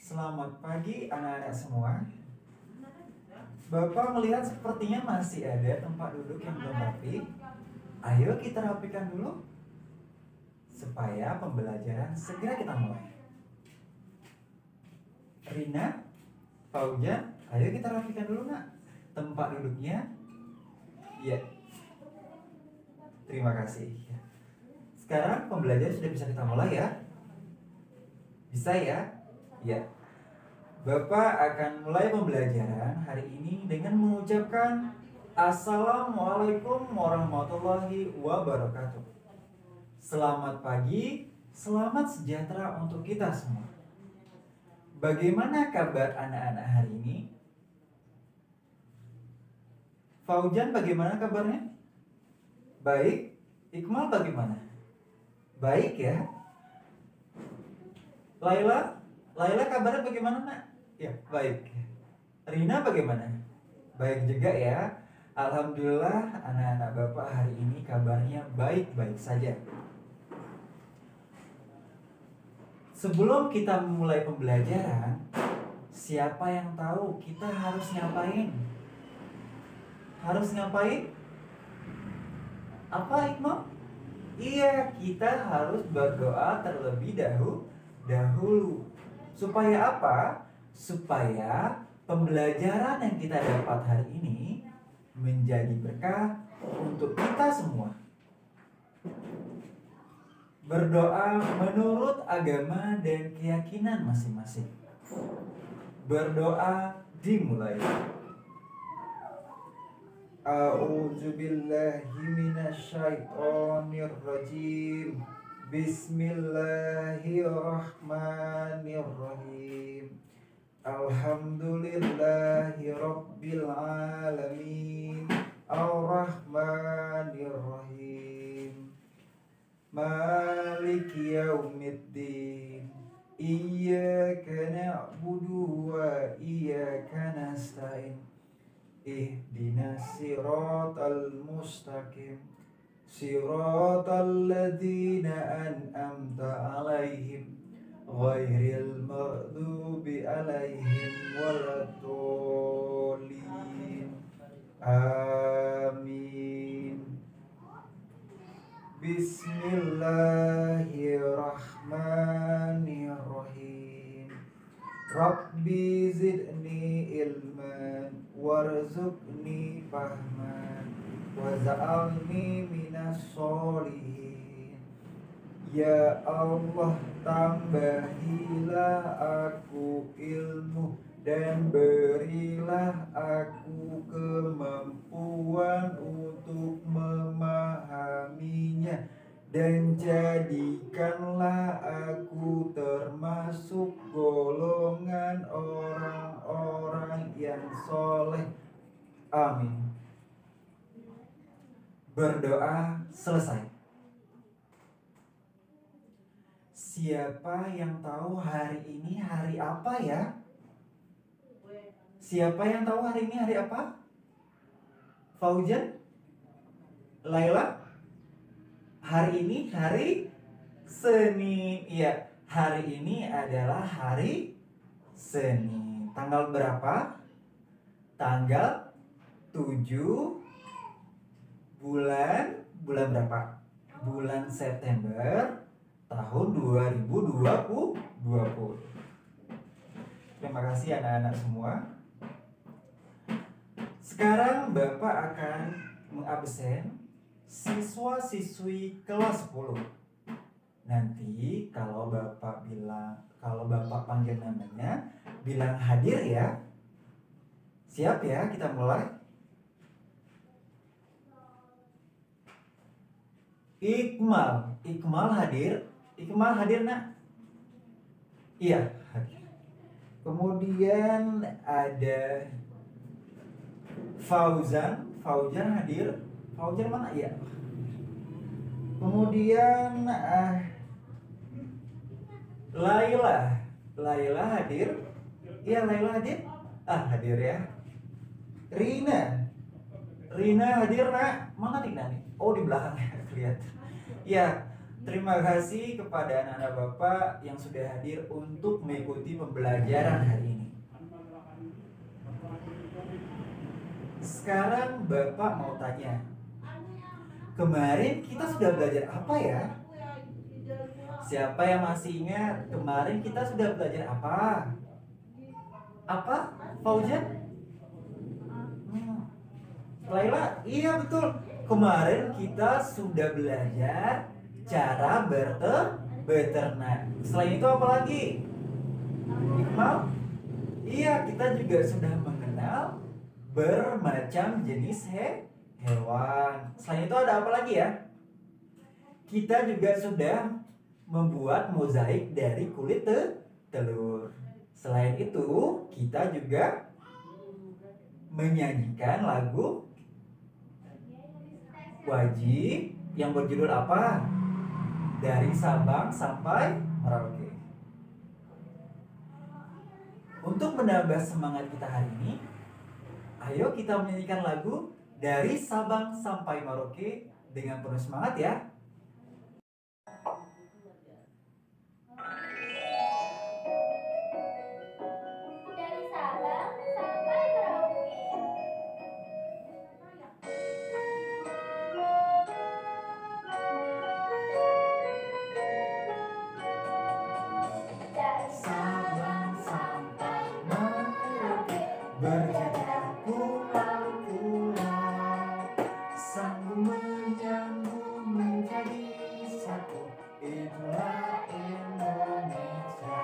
Selamat pagi anak-anak semua. Bapak melihat sepertinya masih ada tempat duduk yang belum rapi. Ayo kita rapikan dulu supaya pembelajaran segera kita mulai. Rina, Fauzan, ayo kita rapikan dulu nak tempat duduknya. Ya, terima kasih. Sekarang pembelajaran sudah bisa kita mulai ya. Bisa ya? Ya. Bapak akan mulai pembelajaran hari ini dengan mengucapkan Assalamualaikum warahmatullahi wabarakatuh. Selamat pagi, selamat sejahtera untuk kita semua. Bagaimana kabar anak-anak hari ini? Fauzan bagaimana kabarnya? Baik. Iqmal bagaimana? Baik ya. Laila kabarnya bagaimana nak? Ya, baik. Rina bagaimana? Baik juga ya. Alhamdulillah anak-anak Bapak hari ini kabarnya baik-baik saja. Sebelum kita memulai pembelajaran, siapa yang tahu kita harus ngapain? Harus ngapain? Apa Iqmal? Iya, kita harus berdoa terlebih dahulu. Supaya apa? Supaya pembelajaran yang kita dapat hari ini menjadi berkah untuk kita semua. Berdoa menurut agama dan keyakinan masing-masing. Berdoa dimulai. A'udzubillahi minasyaitonirrajim. Bismillahirrahmanirrahim. Alhamdulillahi rabbil alamin. Ar-Rahmanirrahim. Maliki yaumiddin. Iyyaka na'budu wa iyyaka nasta'in. Ihdinas siratal mustaqim. Siratal ladzina an'amta 'alaihim ghairil maghdubi 'alaihim waladdallin. Amin. Bismillahirrahmanirrahim. Rabbi zidni ilman warzuqni fahman waj'alni minas sholihin. Ya Allah, tambahilah aku ilmu dan berilah aku kemampuan untuk memahaminya, dan jadikanlah aku termasuk golongan orang-orang yang soleh. Amin. Berdoa selesai. Siapa yang tahu hari ini hari apa ya? Siapa yang tahu hari ini hari apa? Fauzan? Laila? Hari ini hari Senin. Iya, hari ini adalah hari Senin. Tanggal berapa? Tanggal 7 bulan berapa? Bulan September tahun 2020. Terima kasih anak-anak semua. Sekarang Bapak akan mengabsen siswa-siswi kelas 10. Nanti kalau Bapak panggil namanya, bilang hadir ya. Siap ya, kita mulai. Iqmal hadir. Iqmal hadir nak? Iya, hadir. Kemudian ada Fauzan hadir. Fauzan mana? Iya. Kemudian Laila hadir. Iya, Laila hadir. Hadir ya. Rina hadir nak? Mana Rina nih? Oh, di belakang ya, kelihatan. Ya, Terima kasih kepada anak-anak Bapak yang sudah hadir untuk mengikuti pembelajaran hari ini. Sekarang Bapak mau tanya, kemarin kita sudah belajar apa ya? Siapa yang masih ingat kemarin kita sudah belajar apa? Apa? Fauzan? Laila? Iya betul. Kemarin kita sudah belajar cara beternak. Selain itu apa lagi? Iqmal? Iya, kita juga sudah mengenal bermacam jenis hewan. Selain itu ada apa lagi ya? Kita juga sudah membuat mozaik dari kulit telur. Selain itu, kita juga menyanyikan lagu wajib yang berjudul apa? Dari Sabang sampai Merauke. Untuk menambah semangat kita hari ini, ayo kita menyanyikan lagu Dari Sabang sampai Merauke dengan penuh semangat ya. Berjajar pulau-pulau, sambung menyambung menjadi satu. Itulah Indonesia,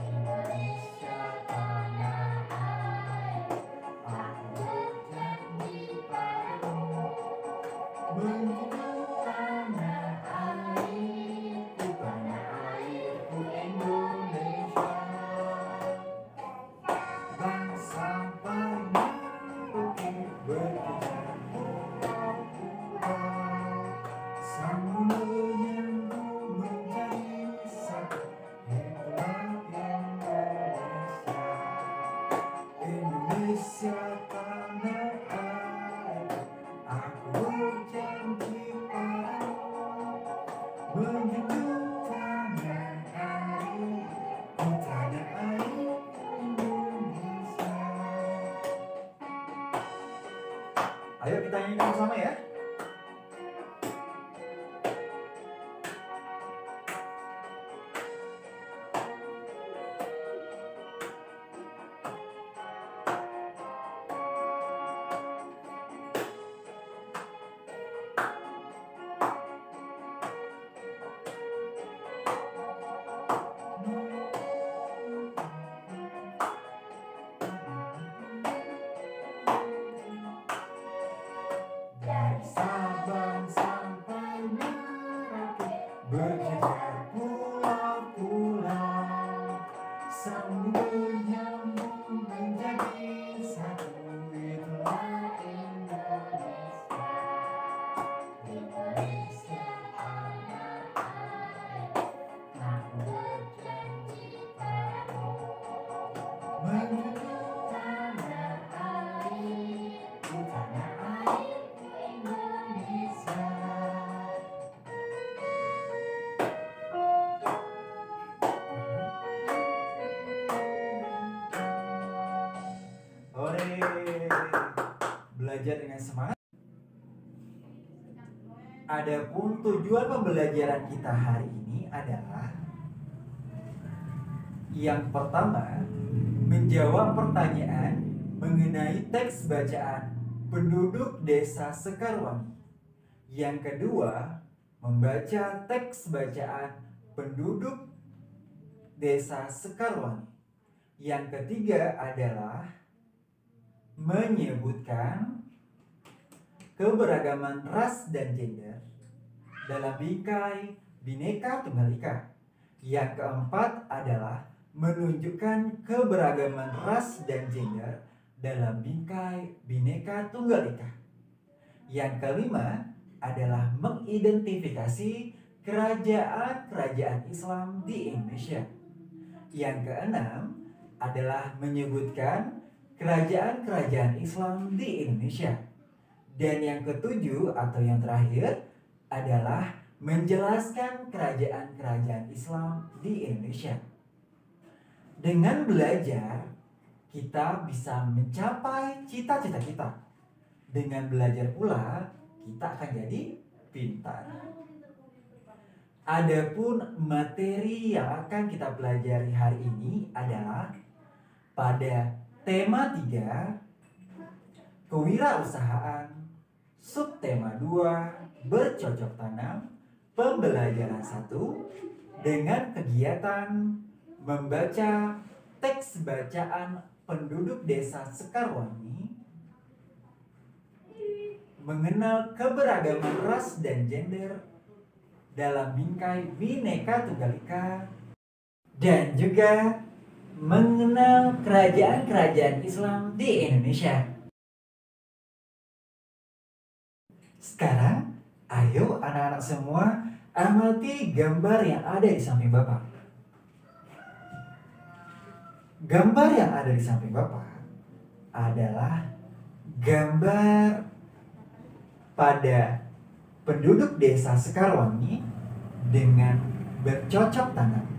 Indonesia tanah air. Aku berjanji padamu, menjunjung tanah airku, tanah airku Indonesia. Sampai Merauke berjajar pulau-pulau, sambung menyambung menjadi satu. Itulah Indonesia, Indonesia tanah air. Aku berjanji padamu, menjunjung tanah airku, tanah air. Ayo kita nyanyikan bersama ya. Sabang sampai Merauke berjajar pulau-pulau, sambung menyambung menjadi satu. Itulah Indonesia, Indonesia tanah air. Aku berjanji padamu, menjunjung tanah airku, tanah air Indonesia. Ore, belajar dengan semangat. Adapun tujuan pembelajaran kita hari ini adalah yang pertama, menjawab pertanyaan mengenai teks bacaan penduduk desa Sekarwangi. Yang kedua, membaca teks bacaan penduduk desa Sekarwangi. Yang ketiga adalah menyebutkan keberagaman ras dan gender dalam bingkai Bhinneka Tunggal Ika. Yang keempat adalah menunjukkan keberagaman ras dan gender dalam bingkai Bhinneka Tunggal Ika. Yang kelima adalah mengidentifikasi kerajaan-kerajaan Islam di Indonesia. Yang keenam adalah menyebutkan kerajaan-kerajaan Islam di Indonesia. Dan yang ketujuh atau yang terakhir adalah menjelaskan kerajaan-kerajaan Islam di Indonesia. Dengan belajar, kita bisa mencapai cita-cita kita. Dengan belajar pula, kita akan jadi pintar. Adapun materi yang akan kita pelajari hari ini adalah pada tema 3, kewirausahaan, subtema 2, bercocok tanam, pembelajaran 1, dengan kegiatan membaca teks bacaan penduduk desa Sekarwangi, mengenal keberagaman ras dan gender dalam bingkai Bhinneka Tunggal Ika, dan juga mengenal kerajaan-kerajaan Islam di Indonesia. Sekarang, ayo anak-anak semua amati gambar yang ada di samping Bapak. Gambar yang ada di samping Bapak adalah gambar pada penduduk desa Sekarwangi dengan bercocok tanam.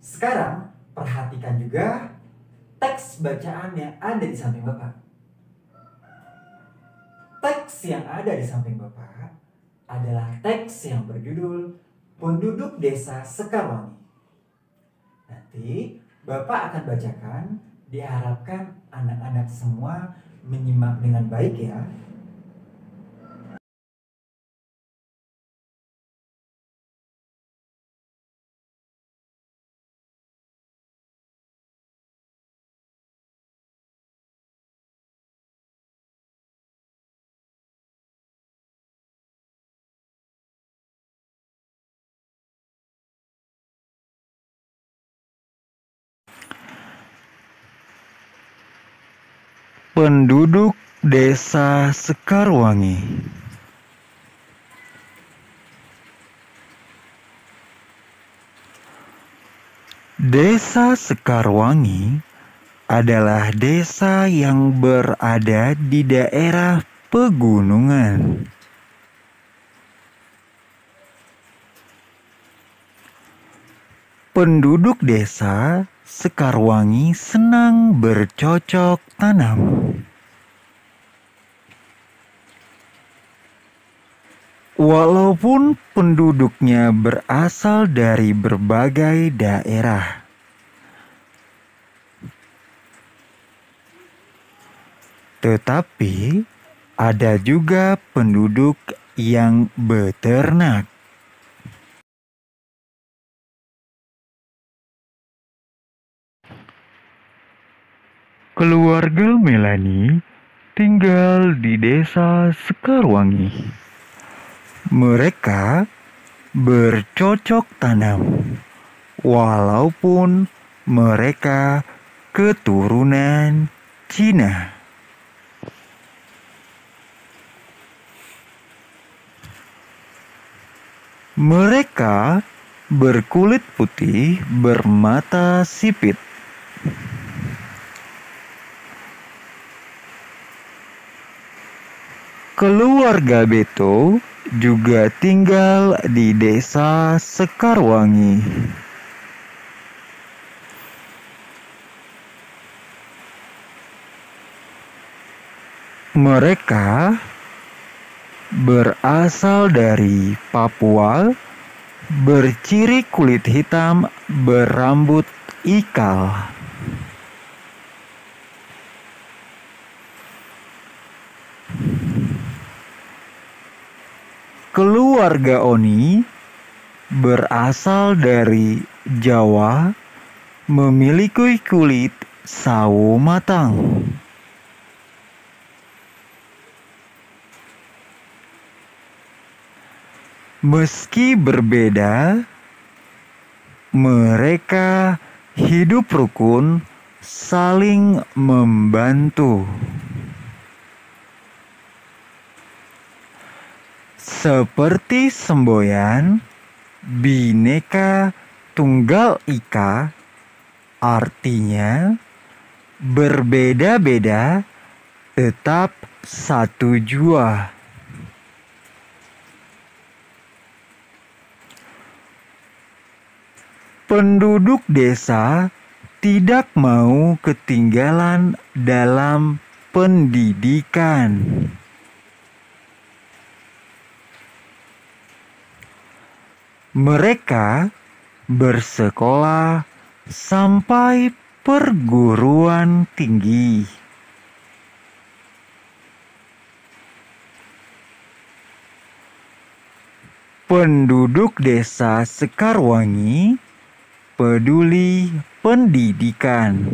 Sekarang, perhatikan juga teks bacaan yang ada di samping Bapak. Teks yang ada di samping Bapak adalah teks yang berjudul Penduduk Desa Sekarwangi. Nanti Bapak akan bacakan, diharapkan anak-anak semua menyimak dengan baik ya. Penduduk Desa Sekarwangi. Desa Sekarwangi adalah desa yang berada di daerah pegunungan. Penduduk desa Sekarwangi senang bercocok tanam. Walaupun penduduknya berasal dari berbagai daerah, tetapi ada juga penduduk yang beternak. Keluarga Melani tinggal di desa Sekarwangi. Mereka bercocok tanam, walaupun mereka keturunan Cina. Mereka berkulit putih, bermata sipit. Keluarga Beto juga tinggal di desa Sekarwangi. Mereka berasal dari Papua, berciri kulit hitam, berambut ikal. Keluarga Oni berasal dari Jawa, memiliki kulit sawo matang. Meski berbeda, mereka hidup rukun, saling membantu. Seperti semboyan, Bhinneka Tunggal Ika artinya berbeda-beda tetap satu jua. Penduduk desa tidak mau ketinggalan dalam pendidikan. Mereka bersekolah sampai perguruan tinggi. Penduduk desa Sekarwangi peduli pendidikan.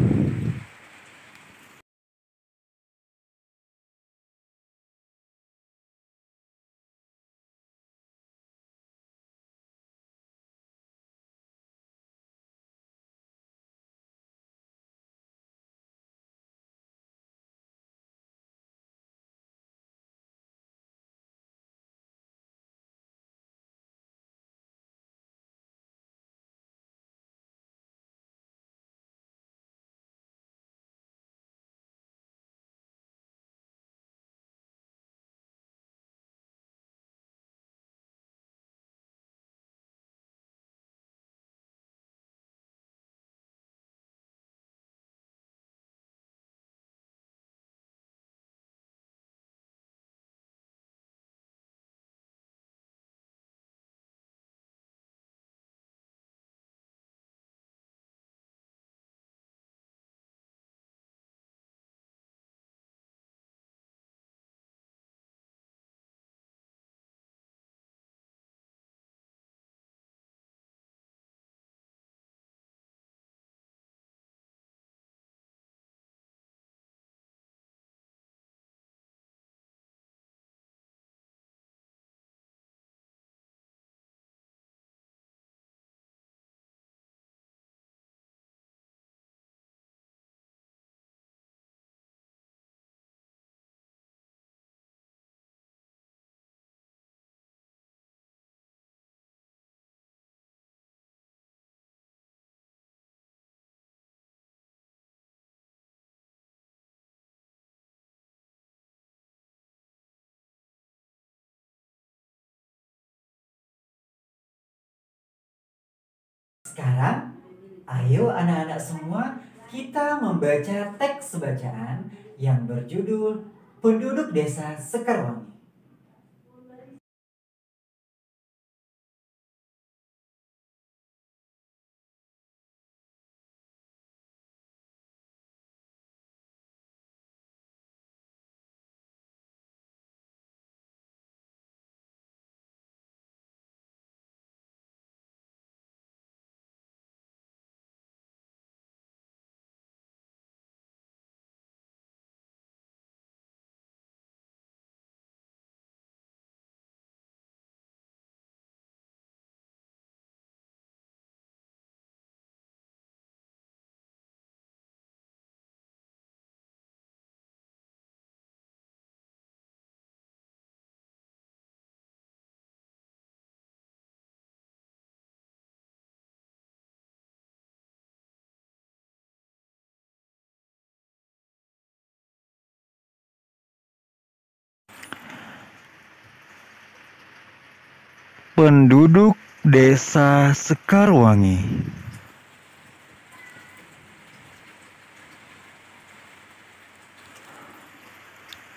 Sekarang, ayo anak-anak semua kita membaca teks bacaan yang berjudul Penduduk Desa Sekarwangi. Penduduk Desa Sekarwangi.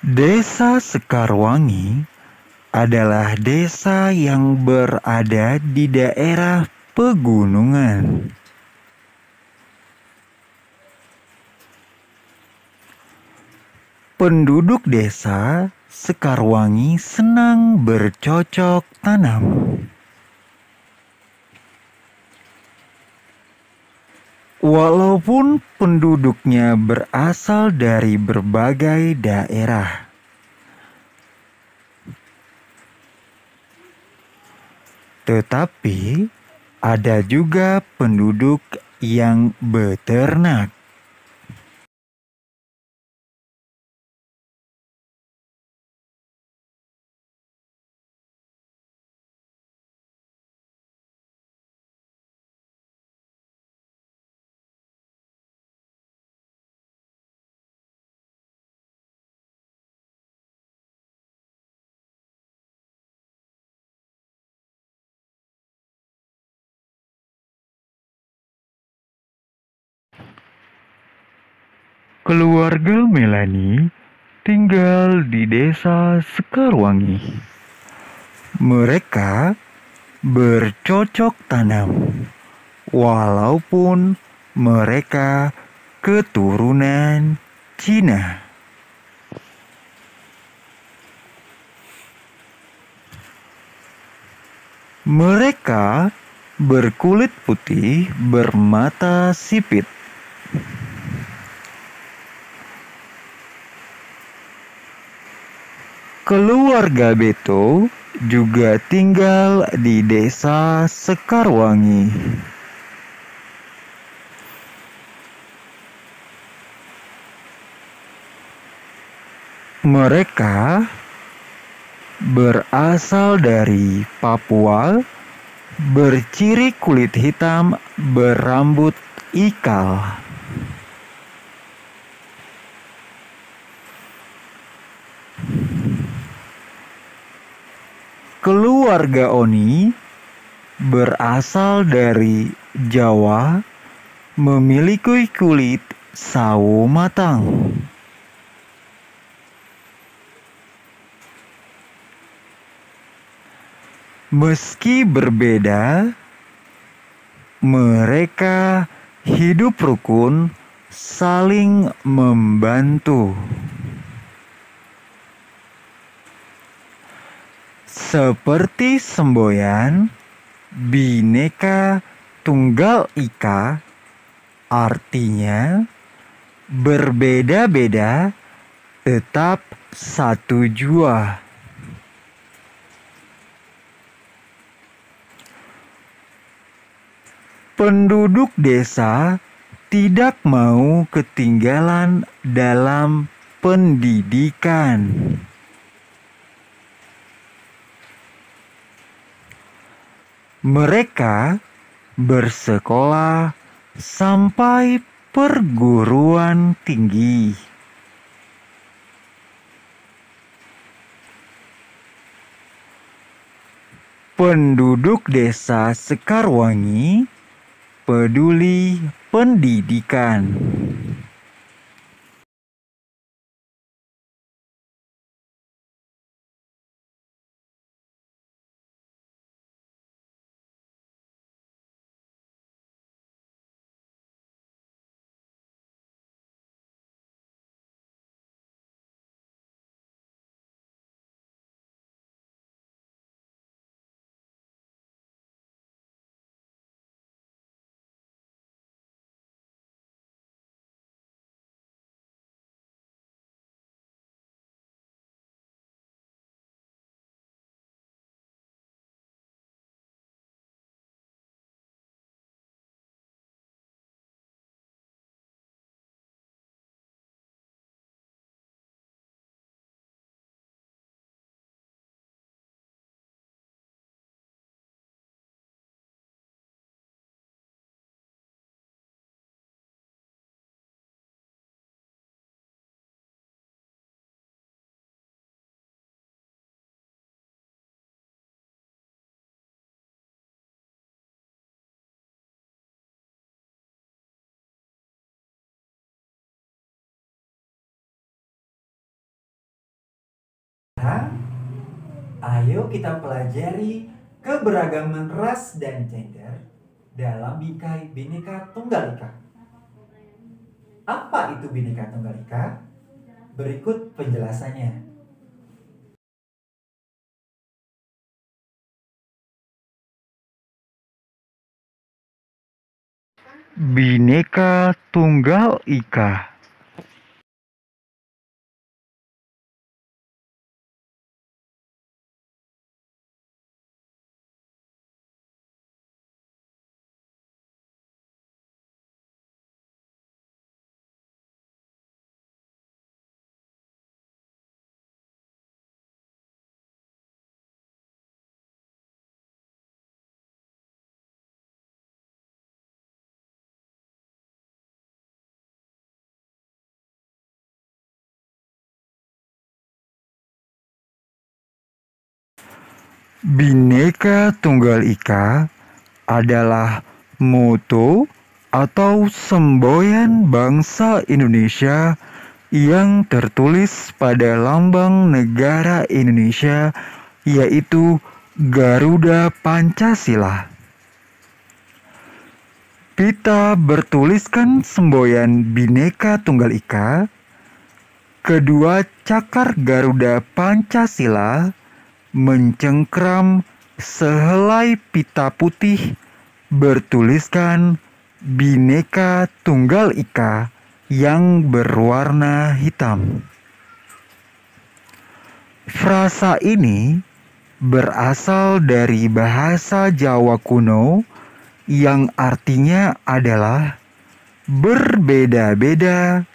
Desa Sekarwangi adalah desa yang berada di daerah pegunungan. Penduduk desa Sekarwangi senang bercocok tanam. Walaupun penduduknya berasal dari berbagai daerah, tetapi ada juga penduduk yang beternak. Keluarga Melani tinggal di desa Sekarwangi. Mereka bercocok tanam, walaupun mereka keturunan Cina. Mereka berkulit putih bermata sipit. Keluarga Beto juga tinggal di desa Sekarwangi. Mereka berasal dari Papua, berciri kulit hitam, berambut ikal. Keluarga Oni berasal dari Jawa, memiliki kulit sawo matang. Meski berbeda, mereka hidup rukun, saling membantu. Seperti semboyan, Bhinneka Tunggal Ika artinya berbeda-beda tetap satu jua. Penduduk desa tidak mau ketinggalan dalam pendidikan. Mereka bersekolah sampai perguruan tinggi. Penduduk desa Sekarwangi peduli pendidikan. Sekarang, ayo kita pelajari keberagaman ras dan gender dalam bingkai Bhinneka Tunggal Ika. Apa itu Bhinneka Tunggal Ika? Berikut penjelasannya. Bhinneka Tunggal Ika. Bhinneka Tunggal Ika adalah moto atau semboyan bangsa Indonesia yang tertulis pada lambang negara Indonesia, yaitu Garuda Pancasila. Pita bertuliskan semboyan Bhinneka Tunggal Ika. Kedua cakar Garuda Pancasila mencengkram sehelai pita putih bertuliskan Bhinneka Tunggal Ika yang berwarna hitam. Frasa ini berasal dari bahasa Jawa kuno yang artinya adalah berbeda-beda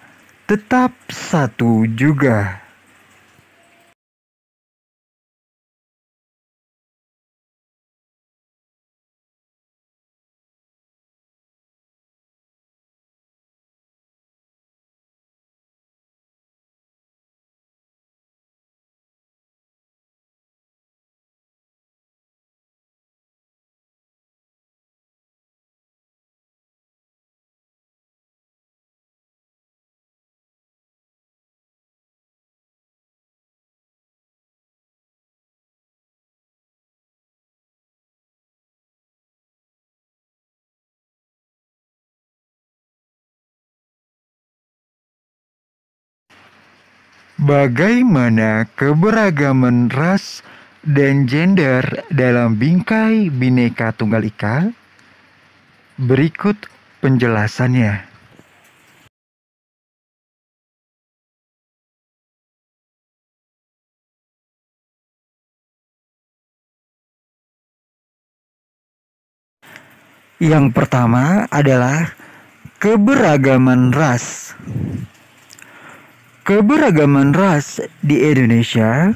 tetap satu juga. Bagaimana keberagaman ras dan gender dalam bingkai Bhinneka Tunggal Ika? Berikut penjelasannya. Yang pertama adalah keberagaman ras. Keberagaman ras di Indonesia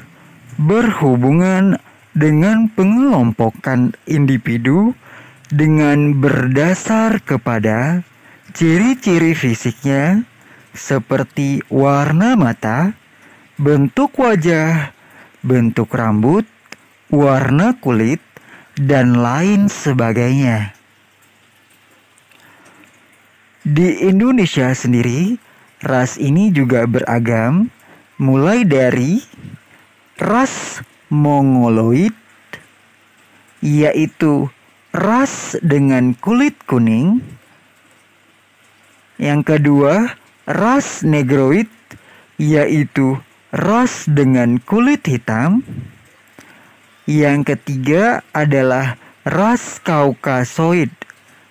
berhubungan dengan pengelompokan individu dengan berdasar kepada ciri-ciri fisiknya seperti warna mata, bentuk wajah, bentuk rambut, warna kulit, dan lain sebagainya. Di Indonesia sendiri, ras ini juga beragam, mulai dari ras Mongoloid, yaitu ras dengan kulit kuning. Yang kedua, ras Negroid, yaitu ras dengan kulit hitam. Yang ketiga adalah ras Kaukasoid,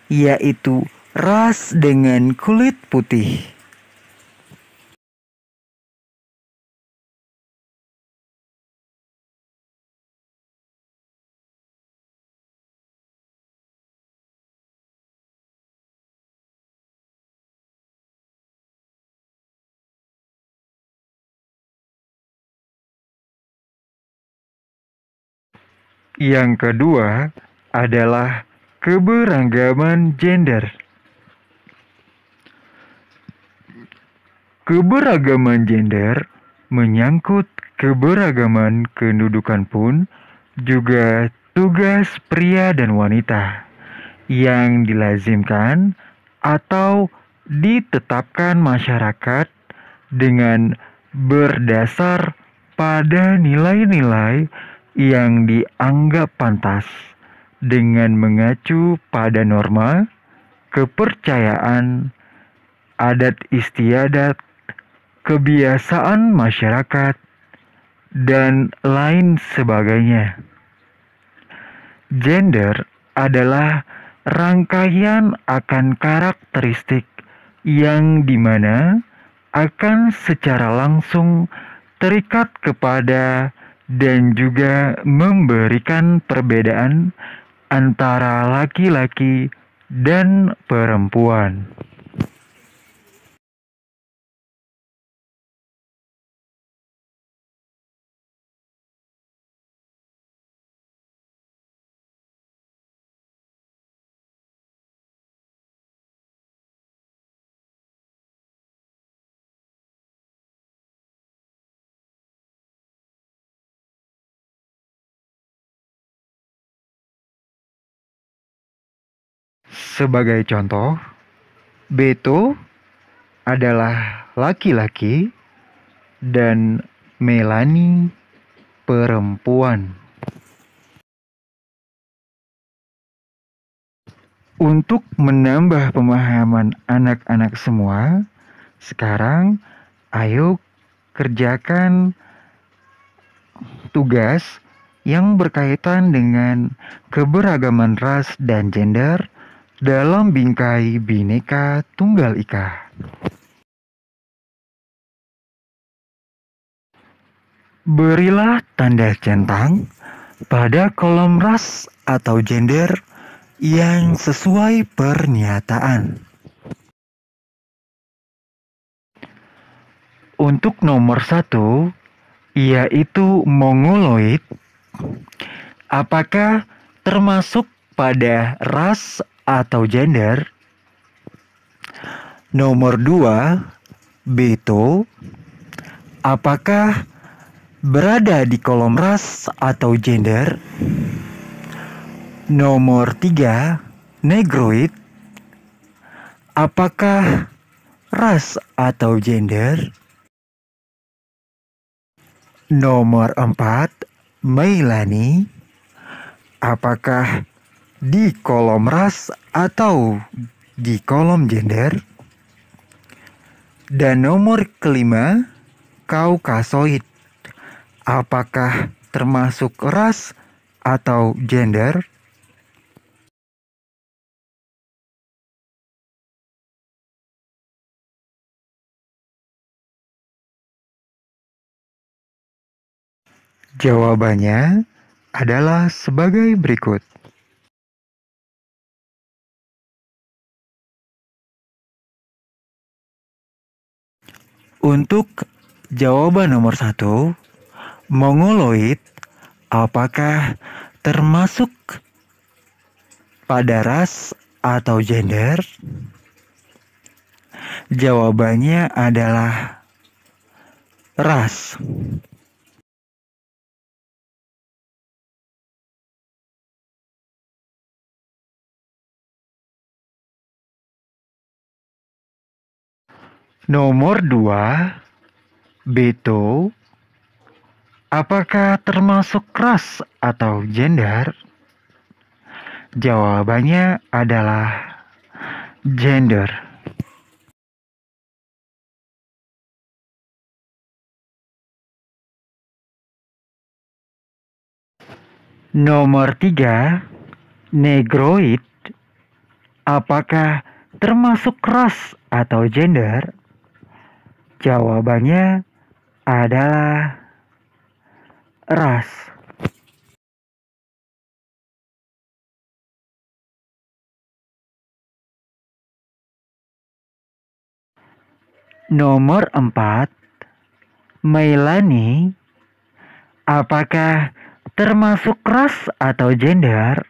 yaitu ras dengan kulit putih. Yang kedua adalah keberagaman gender. Keberagaman gender menyangkut keberagaman kedudukan pun juga tugas pria dan wanita yang dilazimkan atau ditetapkan masyarakat dengan berdasar pada nilai-nilai yang dianggap pantas dengan mengacu pada norma, kepercayaan, adat istiadat, kebiasaan masyarakat, dan lain sebagainya. Gender adalah rangkaian akan karakteristik yang dimana akan secara langsung terikat kepada dan juga memberikan perbedaan antara laki-laki dan perempuan. Sebagai contoh, Beto adalah laki-laki dan Melanie perempuan. Untuk menambah pemahaman anak-anak semua, sekarang ayo kerjakan tugas yang berkaitan dengan keberagaman ras dan gender dalam bingkai Bhinneka Tunggal Ika. Berilah tanda centang pada kolom ras atau gender yang sesuai pernyataan. Untuk nomor 1, yaitu mongoloid, apakah termasuk pada ras atau gender? Nomor 2, Beto, apakah berada di kolom ras atau gender? Nomor 3, Negroid, apakah ras atau gender? Nomor 4, Meilani, apakah di kolom ras atau di kolom gender? Dan nomor kelima, Kaukasoid, apakah termasuk ras atau gender? Jawabannya adalah sebagai berikut. Untuk jawaban nomor 1, mongoloid, apakah termasuk pada ras atau gender? Jawabannya adalah ras. Nomor 2, Beto, apakah termasuk ras atau gender? Jawabannya adalah gender. Nomor 3, Negroid, apakah termasuk ras atau gender? Jawabannya adalah ras. Nomor 4, Meilani, apakah termasuk ras atau gender?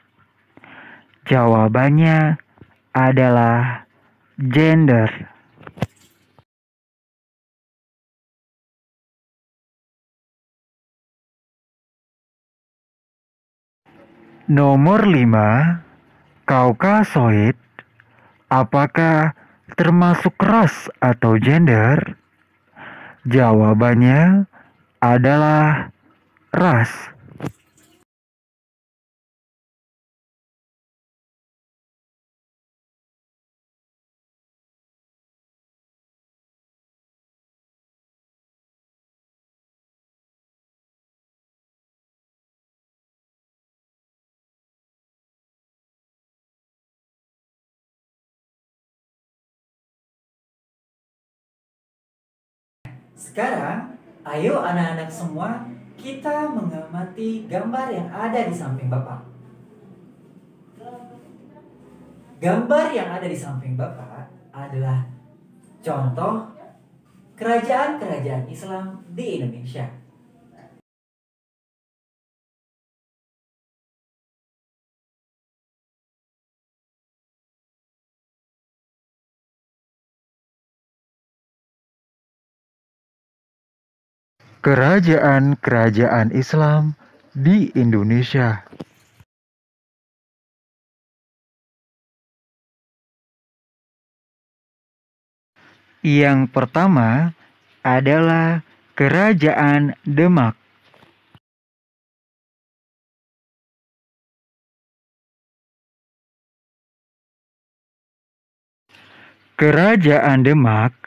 Jawabannya adalah gender. Nomor 5, Kaukasoid, apakah termasuk ras atau gender? Jawabannya adalah ras. Sekarang, ayo anak-anak semua kita mengamati gambar yang ada di samping Bapak. Gambar yang ada di samping Bapak adalah contoh kerajaan-kerajaan Islam di Indonesia. Kerajaan-kerajaan Islam di Indonesia. Yang pertama adalah Kerajaan Demak. Kerajaan Demak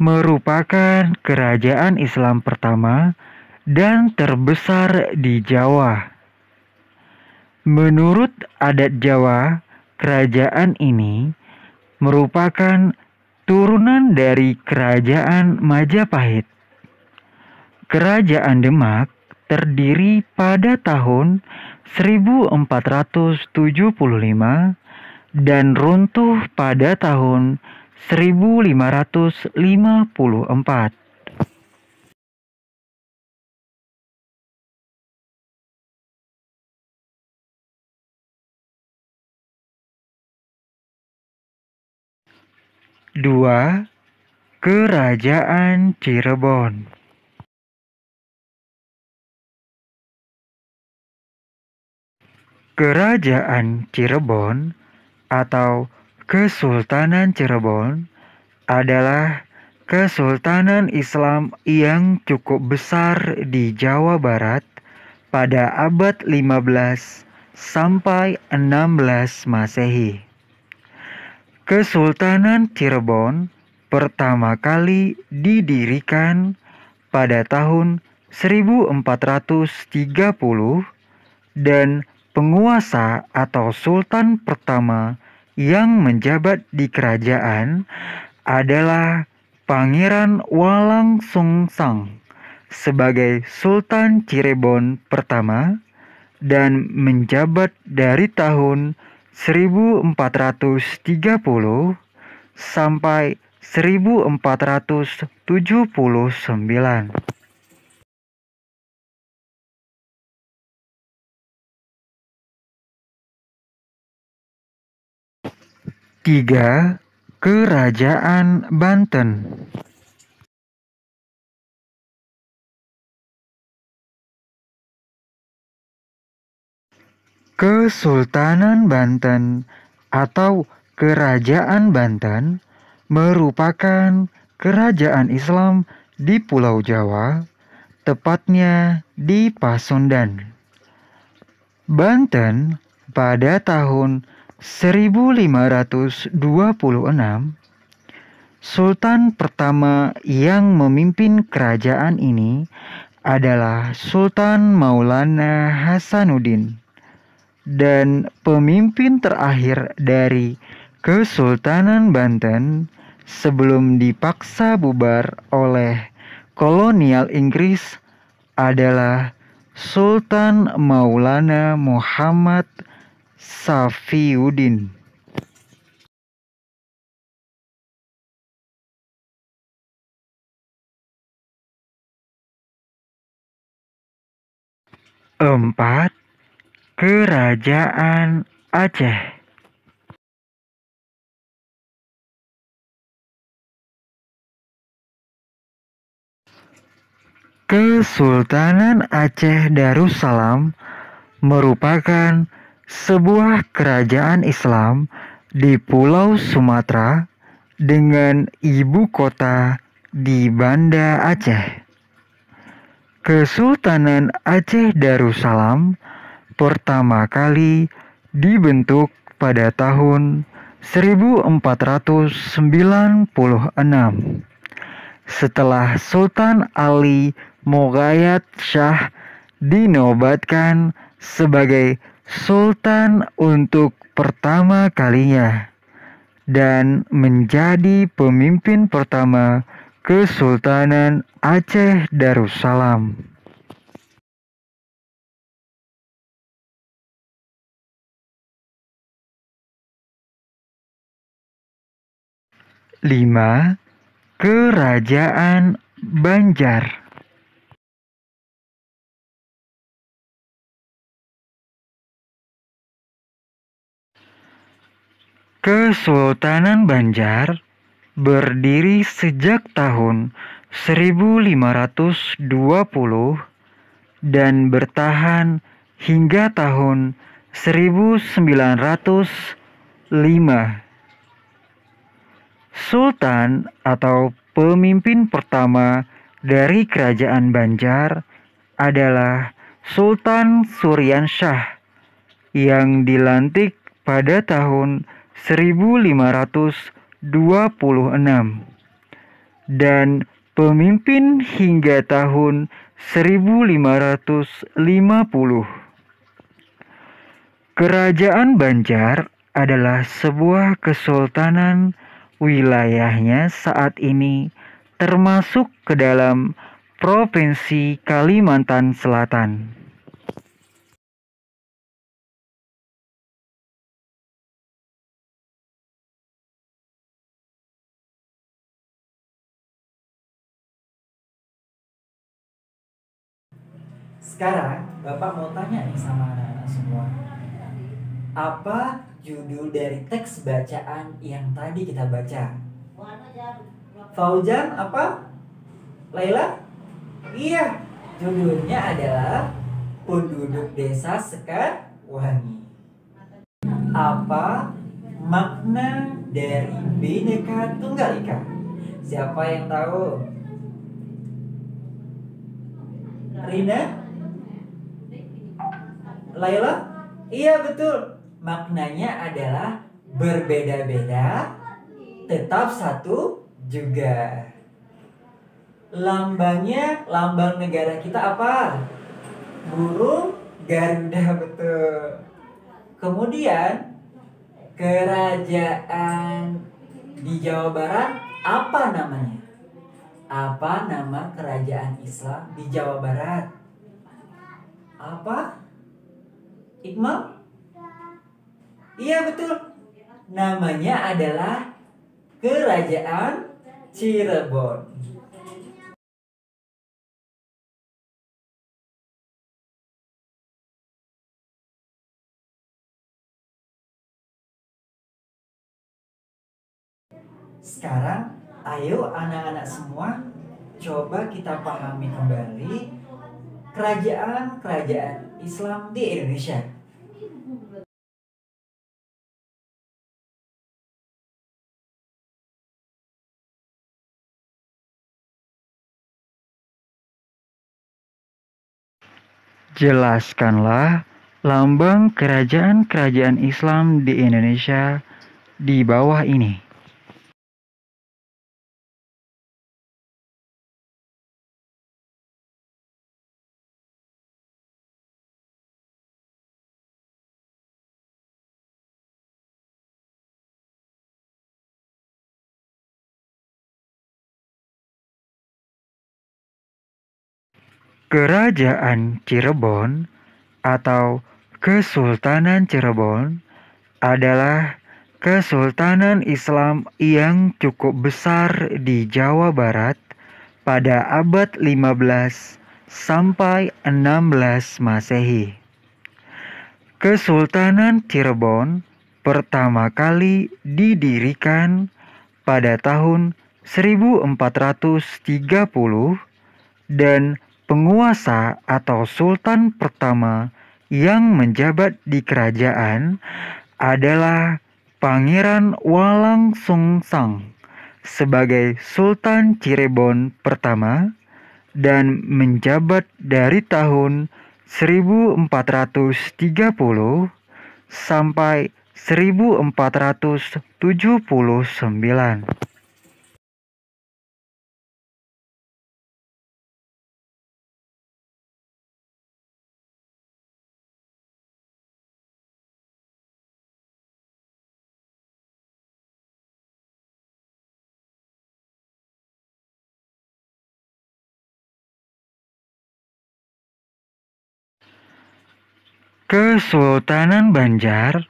merupakan kerajaan Islam pertama dan terbesar di Jawa. Menurut adat Jawa, kerajaan ini merupakan turunan dari Kerajaan Majapahit. Kerajaan Demak terdiri pada tahun 1475 dan runtuh pada tahun 1554. Dua, Kerajaan Cirebon. Kerajaan Cirebon atau Kesultanan Cirebon adalah kesultanan Islam yang cukup besar di Jawa Barat pada abad 15 sampai 16 Masehi. Kesultanan Cirebon pertama kali didirikan pada tahun 1430 dan penguasa atau sultan pertama yang menjabat di kerajaan adalah Pangeran Walangsungsang sebagai Sultan Cirebon pertama dan menjabat dari tahun 1430 sampai 1479. Tiga, Kerajaan Banten. Kesultanan Banten atau Kerajaan Banten merupakan kerajaan Islam di Pulau Jawa, tepatnya di Pasundan. Banten pada tahun 1526, Sultan pertama yang memimpin kerajaan ini adalah Sultan Maulana Hasanuddin. Dan pemimpin terakhir dari Kesultanan Banten sebelum dipaksa bubar oleh kolonial Inggris adalah Sultan Maulana Muhammad Safiuddin. Empat, Kerajaan Aceh. Kesultanan Aceh Darussalam merupakan sebuah kerajaan Islam di Pulau Sumatera dengan ibu kota di Banda Aceh. Kesultanan Aceh Darussalam pertama kali dibentuk pada tahun 1496 setelah Sultan Ali Mogayat Shah dinobatkan sebagai sultan untuk pertama kalinya dan menjadi pemimpin pertama Kesultanan Aceh Darussalam. Lima, Kerajaan Banjar. Kesultanan Banjar berdiri sejak tahun 1520 dan bertahan hingga tahun 1905. Sultan atau pemimpin pertama dari kerajaan Banjar adalah Sultan Suryansyah yang dilantik pada tahun 1526 dan pemimpin hingga tahun 1550. Kerajaan Banjar adalah sebuah kesultanan. Wilayahnya saat ini termasuk ke dalam Provinsi Kalimantan Selatan. Sekarang Bapak mau tanya nih sama anak-anak semua. Apa judul dari teks bacaan yang tadi kita baca? Fauzan apa? Laila? Iya, judulnya adalah Penduduk Desa Sekarwangi. Apa makna dari Bhinneka Tunggal Ika? Siapa yang tahu? Rina? Laila? Iya betul. Maknanya adalah berbeda-beda, tetap satu juga. Lambang negara kita apa? Burung Garuda, betul. Kemudian kerajaan di Jawa Barat apa namanya? Apa nama kerajaan Islam di Jawa Barat? Apa? Iqmal? Iya betul. Namanya adalah Kerajaan Cirebon. Sekarang, ayo anak-anak semua, coba kita pahami kembali kerajaan-kerajaan Islam di Indonesia. Jelaskanlah lambang kerajaan-kerajaan Islam di Indonesia di bawah ini. Kerajaan Cirebon atau Kesultanan Cirebon adalah kesultanan Islam yang cukup besar di Jawa Barat pada abad 15 sampai 16 Masehi. Kesultanan Cirebon pertama kali didirikan pada tahun 1430 dan penguasa atau sultan pertama yang menjabat di kerajaan adalah Pangeran Walangsungsang sebagai Sultan Cirebon pertama dan menjabat dari tahun 1430 sampai 1479. Kesultanan Banjar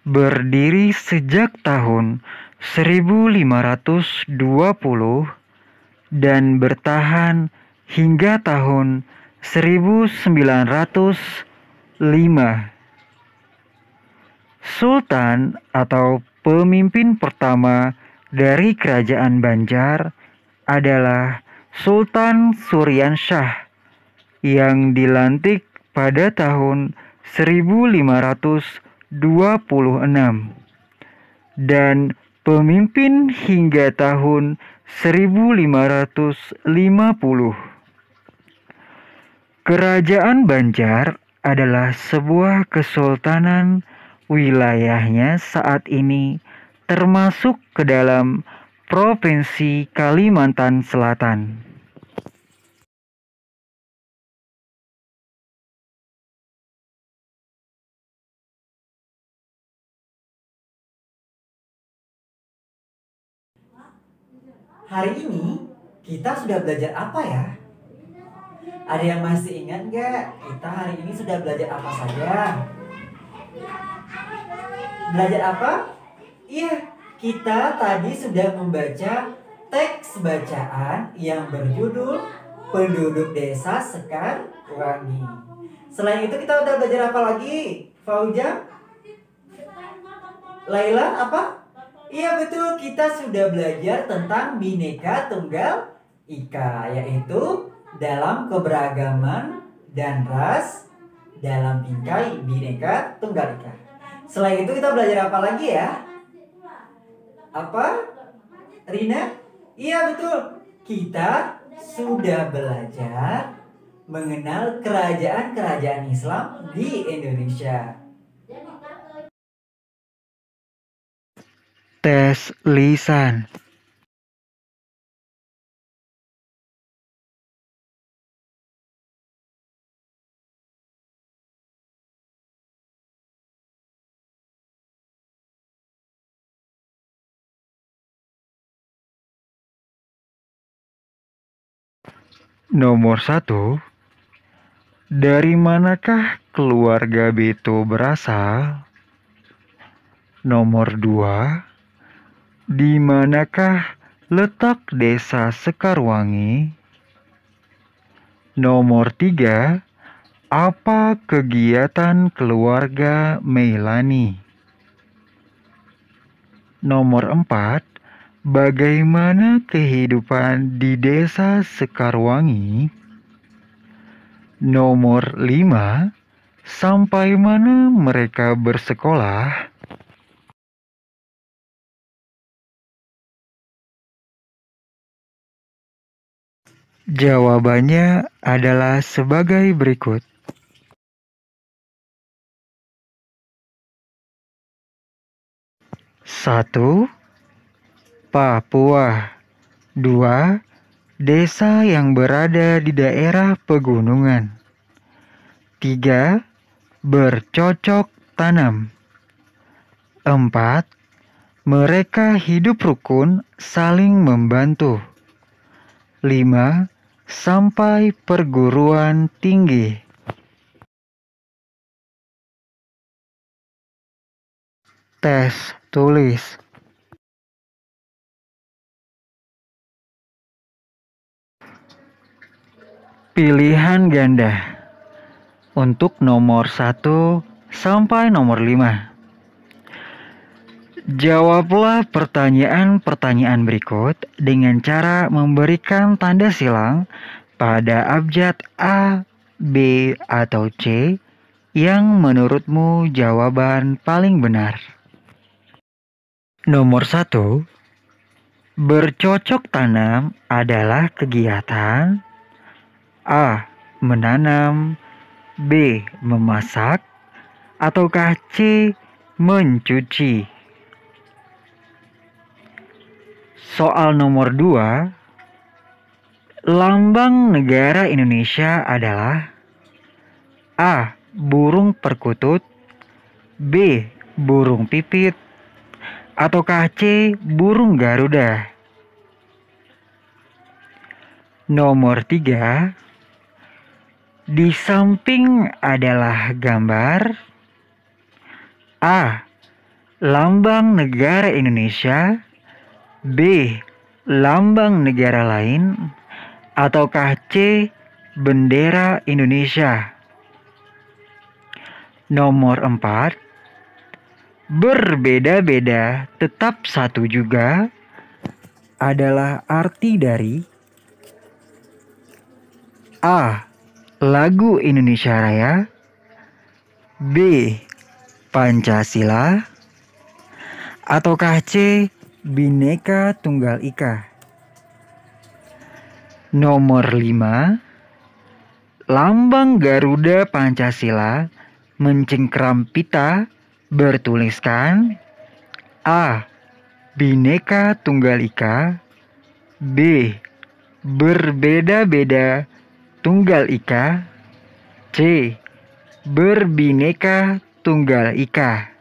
berdiri sejak tahun 1520 dan bertahan hingga tahun 1905. Sultan atau pemimpin pertama dari kerajaan Banjar adalah Sultan Suryanshah yang dilantik pada tahun 1526 dan pemimpin hingga tahun 1550. Kerajaan Banjar adalah sebuah kesultanan. Wilayahnya saat ini termasuk ke dalam Provinsi Kalimantan Selatan. Hari ini kita sudah belajar apa ya? Ada yang masih ingat nggak? Kita hari ini sudah belajar apa saja? Belajar apa? Iya, kita tadi sudah membaca teks bacaan yang berjudul Penduduk Desa Sekarwangi. Selain itu kita udah belajar apa lagi? Fauja? Laila apa? Iya betul, kita sudah belajar tentang Bhinneka Tunggal Ika, yaitu dalam keberagaman dan ras dalam bingkai Bhinneka Tunggal Ika. Selain itu kita belajar apa lagi ya? Apa? Rina? Iya betul, kita sudah belajar mengenal kerajaan-kerajaan Islam di Indonesia. Tes lisan. Nomor 1. Dari manakah keluarga Beto berasal? Nomor 2. Di manakah letak desa Sekarwangi? Nomor 3. Apa kegiatan keluarga Meilani? Nomor 4. Bagaimana kehidupan di desa Sekarwangi? Nomor 5. Sampai mana mereka bersekolah? Jawabannya adalah sebagai berikut. 1. Papua. 2. Desa yang berada di daerah pegunungan. 3. Bercocok tanam. 4. Mereka hidup rukun, saling membantu. 5. Sampai perguruan tinggi. Tes tulis. Pilihan ganda untuk nomor 1 sampai nomor 5. Jawablah pertanyaan-pertanyaan berikut dengan cara memberikan tanda silang pada abjad A, B, atau C yang menurutmu jawaban paling benar. Nomor 1. Bercocok tanam adalah kegiatan A. Menanam, B. Memasak, ataukah C. Mencuci? Soal nomor 2. Lambang negara Indonesia adalah A. Burung perkutut, B. Burung pipit, ataukah C. Burung Garuda? Nomor 3. Di samping adalah gambar A. Lambang negara Indonesia, B. Lambang negara lain, ataukah C. Bendera Indonesia. Nomor 4. Berbeda-beda tetap satu juga adalah arti dari A. Lagu Indonesia Raya, B. Pancasila, ataukah C. Bhinneka Tunggal Ika. Nomor 5. Lambang Garuda Pancasila mencengkram pita bertuliskan A. Bhinneka Tunggal Ika, B. Berbeda-beda Tunggal Ika, C. Berbineka Tunggal Ika.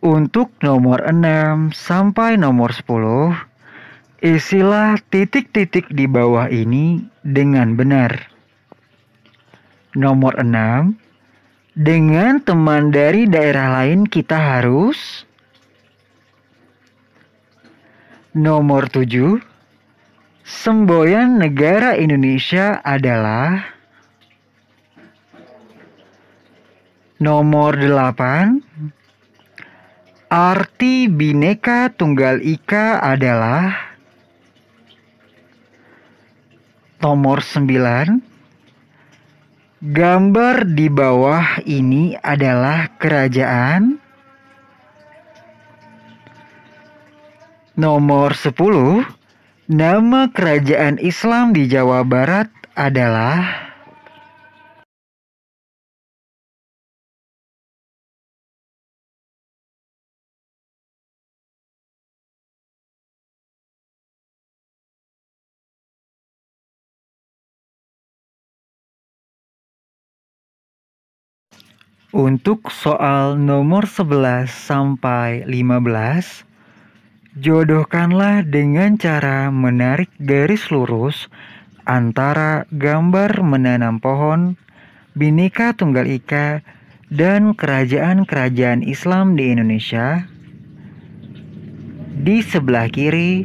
Untuk nomor 6 sampai nomor 10, isilah titik-titik di bawah ini dengan benar. Nomor 6, dengan teman dari daerah lain kita harus. Nomor 7, semboyan negara Indonesia adalah. Nomor 8, arti Bhinneka Tunggal Ika adalah. Nomor 9, gambar di bawah ini adalah kerajaan. Nomor 10, nama kerajaan Islam di Jawa Barat adalah. Untuk soal nomor 11 sampai 15, jodohkanlah dengan cara menarik garis lurus antara gambar menanam pohon, Bhinneka Tunggal Ika, dan kerajaan-kerajaan Islam di Indonesia di sebelah kiri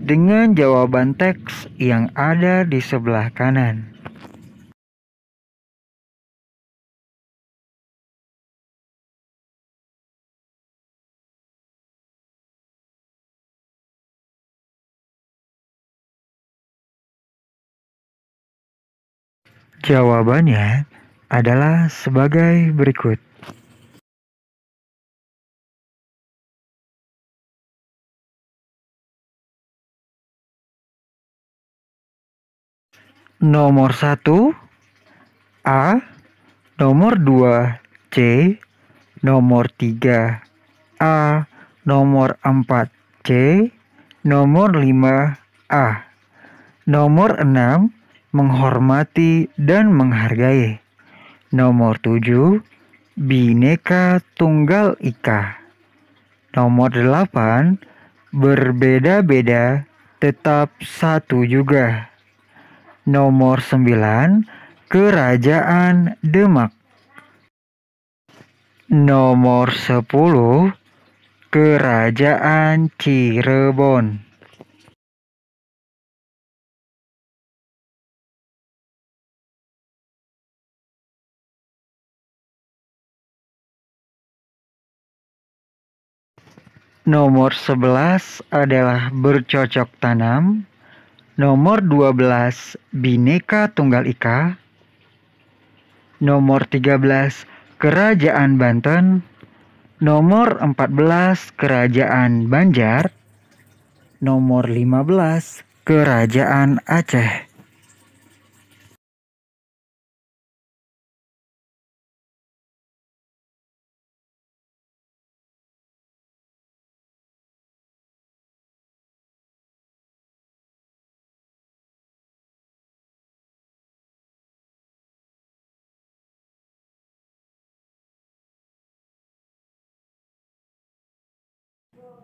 dengan jawaban teks yang ada di sebelah kanan. Jawabannya adalah sebagai berikut. Nomor 1 A, nomor 2 C, nomor 3 A, nomor 4 C, nomor 5 A. Nomor 6 menghormati dan menghargai. Nomor 7 Bhinneka Tunggal Ika. Nomor 8 berbeda-beda tetap satu juga. Nomor 9 Kerajaan Demak. Nomor 10 Kerajaan Cirebon. Nomor 11 adalah bercocok tanam. Nomor 12 Bhinneka Tunggal Ika. Nomor 13 Kerajaan Banten. Nomor 14 Kerajaan Banjar. Nomor 15 Kerajaan Aceh.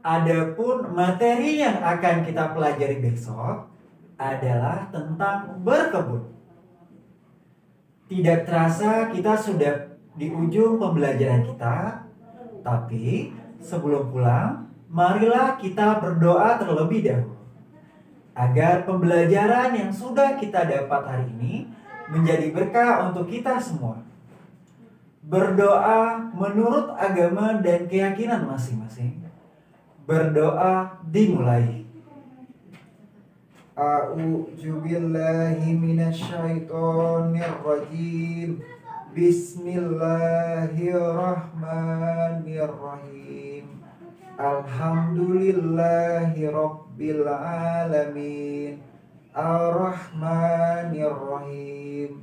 Adapun materi yang akan kita pelajari besok adalah tentang berkebun. Tidak terasa kita sudah di ujung pembelajaran kita, tapi sebelum pulang, marilah kita berdoa terlebih dahulu agar pembelajaran yang sudah kita dapat hari ini menjadi berkah untuk kita semua. Berdoa menurut agama dan keyakinan masing-masing. Berdoa dimulai. A'udzu billahi minasyaitonir rajim. Bismillahirrahmanirrahim. Alhamdulillahi rabbil alamin. Ar-Rahmanir-Rahim.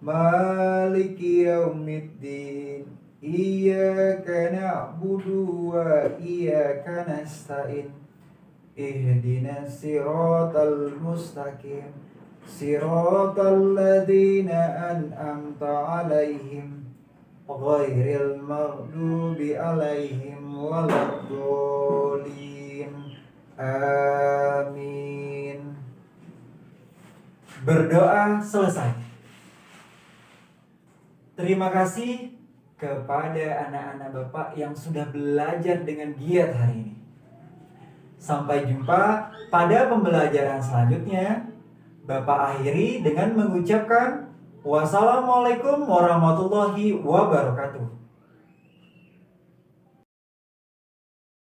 Maliki yaumiddin. Iyyaka na'budu wa iyyaka nasta'in. Ihdinas siratal mustaqim. Siratal ladzina an'amta 'alaihim ghairil maghdubi 'alaihim waladdallin. Amin. Berdoa selesai. Terima kasih kepada anak-anak Bapak yang sudah belajar dengan giat hari ini. Sampai jumpa pada pembelajaran selanjutnya. Bapak akhiri dengan mengucapkan wassalamualaikum warahmatullahi wabarakatuh.